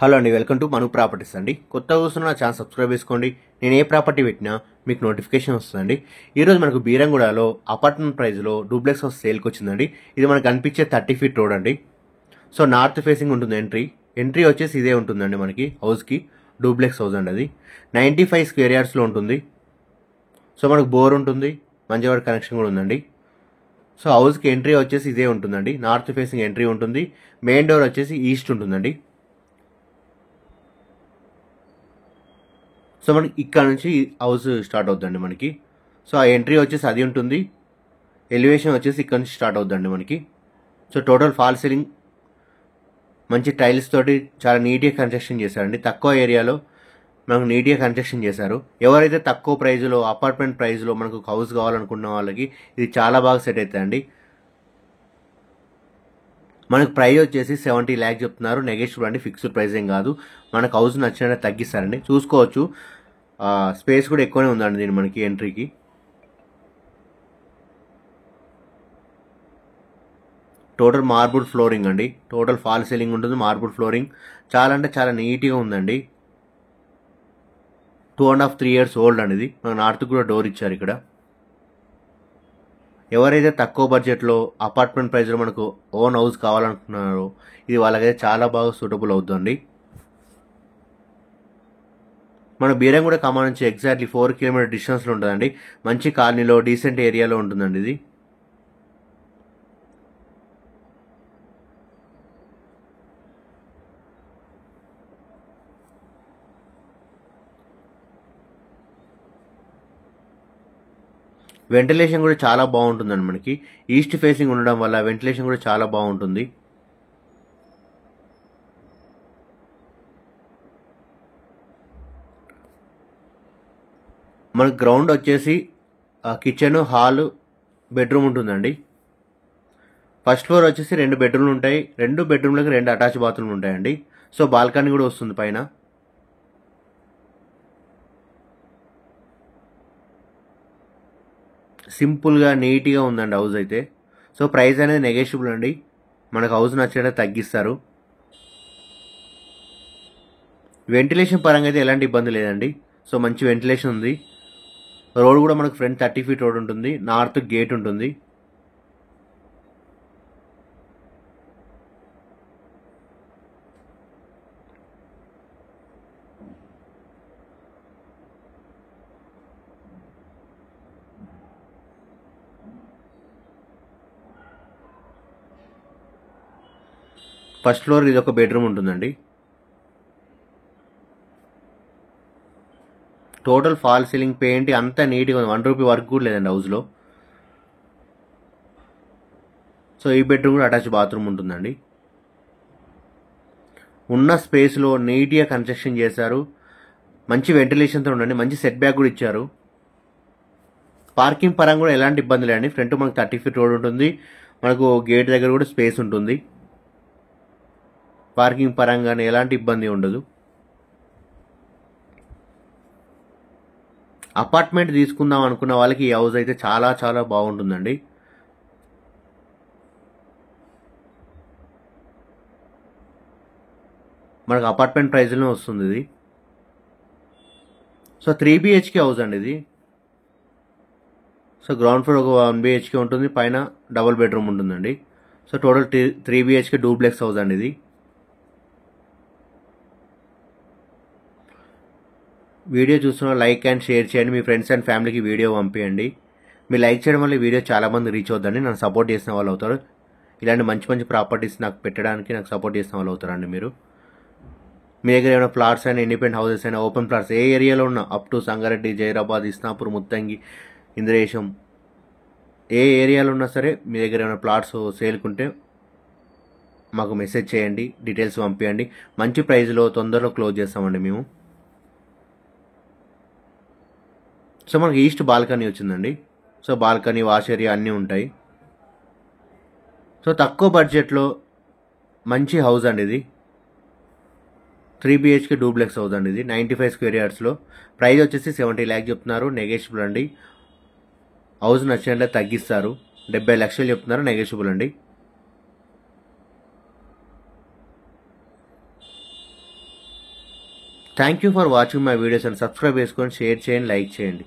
Hello అండి, welcome to Manu properties అండి. కొత్తగా చూస్తున్న నా ఛానల్ సబ్స్క్రైబ్ చేసుకోండి. నేను ఏ ప్రాపర్టీ పెట్టినా మీకు నోటిఫికేషన్ వస్తుందండి. ఈరోజు మనకు బీరంగూడలో అపార్ట్మెంట్ ప్రైస్లో డూప్లెక్స్ హౌస్ సేల్కి వచ్చిందండి. ఇది మనకు కనిపించే 30 ఫీట్ రోడ్ అండి. సో నార్త్ ఫేసింగ్ ఉంటుంది ఎంట్రీ వచ్చేసి ఇదే ఉంటుందండి మనకి హౌస్కి. డూప్లెక్స్ హౌస్ అండి అది 95 స్క్వేర్ యార్డ్స్లో ఉంటుంది. సో మనకు బోర్ ఉంటుంది, మంచివాడి కనెక్షన్ కూడా ఉందండి. సో హౌస్కి ఎంట్రీ వచ్చేసి ఇదే ఉంటుందండి. నార్త్ ఫేసింగ్ ఎంట్రీ ఉంటుంది. మెయిన్ డోర్ వచ్చేసి ఈస్ట్ ఉంటుందండి. సో మనకి ఇక్కడ నుంచి హౌస్ స్టార్ట్ అవుతుందండి మనకి. సో ఆ ఎంట్రీ వచ్చేసి అది ఉంటుంది. ఎలివేషన్ వచ్చేసి ఇక్కడ నుంచి స్టార్ట్ అవుతుందండి మనకి. సో టోటల్ ఫాల్ సీలింగ్ మంచి టైల్స్ తోటి చాలా నీట్గా కన్స్ట్రక్షన్ చేశారండి. తక్కువ ఏరియాలో మనకు నీట్గా కన్స్ట్రక్షన్ చేశారు. ఎవరైతే తక్కువ ప్రైజ్లో అపార్ట్మెంట్ ప్రైజ్లో మనకు హౌస్ కావాలనుకున్న వాళ్ళకి ఇది చాలా బాగా సెట్ అవుతుందండి. మనకు ప్రైస్ వచ్చేసి 70 ల్యాక్స్ చెప్తున్నారు. నెగోషియబుల్ అండి, ఫిక్స్డ్ ప్రైస్ ఏం కాదు. మనకు హౌస్ నచ్చినట్టు తగ్గిస్తారండి. చూసుకోవచ్చు, స్పేస్ కూడా ఎక్కువనే ఉందండి దీని మనకి ఎంట్రీకి. టోటల్ మార్బుల్ ఫ్లోరింగ్ అండి. టోటల్ ఫాల్ సీలింగ్ ఉంటుంది, మార్బుల్ ఫ్లోరింగ్. చాలా అంటే చాలా నీట్గా ఉందండి. 2.5-3 years ఓల్డ్ అండి ఇది. మన నార్త్ కూడా డోర్ ఇచ్చారు ఇక్కడ. ఎవరైతే తక్కువ బడ్జెట్లో అపార్ట్మెంట్ ప్రైస్లో మనకు ఓన్ హౌస్ కావాలనుకుంటున్నారో ఇది వాళ్ళకైతే చాలా బాగా సూటబుల్ అవుతుంది. మన బీరంగూడ ఖమ్మం నుంచి ఎగ్జాక్ట్లీ 4 కిలోమీటర్ డిస్టెన్స్లో ఉంటుందండి. మంచి కాలనీలో, డీసెంట్ ఏరియాలో ఉంటుందండి ఇది. వెంటిలేషన్ కూడా చాలా బాగుంటుందండి మనకి. ఈస్ట్ ఫేసింగ్ ఉండడం వల్ల వెంటిలేషన్ కూడా చాలా బాగుంటుంది. మనకు గ్రౌండ్ వచ్చేసి కిచెన్, హాల్, బెడ్రూమ్ ఉంటుందండి. ఫస్ట్ ఫ్లోర్ వచ్చేసి 2 బెడ్రూమ్లు ఉంటాయి. 2 బెడ్రూమ్లకి 2 అటాచ్ బాత్రూమ్లు ఉంటాయండి. సో బాల్కనీ కూడా వస్తుంది పైన. సింపుల్గా నీట్గా ఉందండి హౌస్ అయితే. సో ప్రైస్ అనేది నెగోషియబుల్ అండి. మనకు హౌస్ నచ్చినట్టు తగ్గిస్తారు. వెంటిలేషన్ పరంగా అయితే ఎలాంటి ఇబ్బంది లేదండి. సో మంచి వెంటిలేషన్ ఉంది. రోడ్ కూడా మనకు ఫ్రంట్ 30 ఫీట్ రోడ్ ఉంటుంది. నార్త్ గేట్ ఉంటుంది. ఫస్ట్ ఫ్లోర్ ఇది ఒక బెడ్రూమ్ ఉంటుందండి. టోటల్ ఫాల్ సీలింగ్, పెయింట్ అంతా నీట్గా ఉంది. 1 రూపీ వర్క్ కూడా లేదండి హౌస్లో. సో ఈ బెడ్రూమ్ కూడా అటాచ్ బాత్రూమ్ ఉంటుందండి. ఉన్న స్పేస్లో నీట్గా కన్స్ట్రక్షన్ చేశారు. మంచి వెంటిలేషన్తో ఉండండి. మంచి సెట్ బ్యాక్ కూడా ఇచ్చారు. పార్కింగ్ పరంగా కూడా ఎలాంటి ఇబ్బంది లేదండి. ఫ్రంట్ మనకు 30 ఫీట్ రోడ్ ఉంటుంది. మనకు గేట్ దగ్గర కూడా స్పేస్ ఉంటుంది. పార్కింగ్ పరంగానే ఎలాంటి ఇబ్బంది ఉండదు. అపార్ట్మెంట్ తీసుకుందాం అనుకున్న వాళ్ళకి ఈ హౌస్ అయితే చాలా చాలా బాగుంటుందండి. మనకు అపార్ట్మెంట్ ప్రైస్లోనే వస్తుంది ఇది. సో 3 BHK హౌస్ అండి ఇది. సో గ్రౌండ్ ఫ్లోర్ ఒక 1 BHK ఉంటుంది, పైన డబుల్ బెడ్రూమ్ ఉంటుందండి. So total 3 BHK duplex house అండి ఇది. వీడియో చూస్తున్న లైక్ అండ్ షేర్ చేయండి. మీ ఫ్రెండ్స్ అండ్ ఫ్యామిలీకి వీడియో పంపించండి. మీరు లైక్ చేయడం వల్ల వీడియో చాలామంది రీచ్ అవుతుందండి. నన్ను సపోర్ట్ చేసిన వాళ్ళు అవుతారు. ఇలాంటి మంచి మంచి ప్రాపర్టీస్ నాకు పెట్టడానికి నాకు సపోర్ట్ చేసిన వాళ్ళు అవుతారండి మీరు. మీ దగ్గర ఏమైనా ప్లాట్స్ అయినా, ఇండిపెండెంట్ హౌసెస్ అయినా, ఓపెన్ ప్లాట్స్ ఏ ఏరియాలో ఉన్నా అప్ టు సంగారెడ్డి, జైరాబాద్, ఇస్నాపూర్, ముత్తంగి, ఇంద్రేశం, ఏ ఏరియాలో ఉన్నా సరే మీ దగ్గర ఏమైనా ప్లాట్స్ సేల్కుంటే మాకు మెసేజ్ చేయండి, డీటెయిల్స్ పంపించండి. మంచి ప్రైస్లో తొందరలో క్లోజ్ చేస్తామండి మేము. సో మనకి ఈస్ట్ బాల్కనీ వచ్చిందండి. సో బాల్కనీ, వాష్ ఏరియా అన్నీ ఉంటాయి. సో తక్కువ బడ్జెట్లో మంచి హౌస్ అండి ఇది. 3 BHK డూప్లెక్స్ హౌస్ అండి ఇది. 95 స్క్వేర్ యార్డ్స్లో. ప్రైస్ వచ్చేసి 70 ల్యాక్స్ చెప్తున్నారు. నెగోషియబుల్ అండి. హౌస్ నచ్చినట్లే తగ్గిస్తారు. 70 లక్షలు చెప్తున్నారు. నెగోషియబుల్ అండి. Thank you for watching my videos and subscribe చేసుకొని షేర్ చేయండి, లైక్ చేయండి.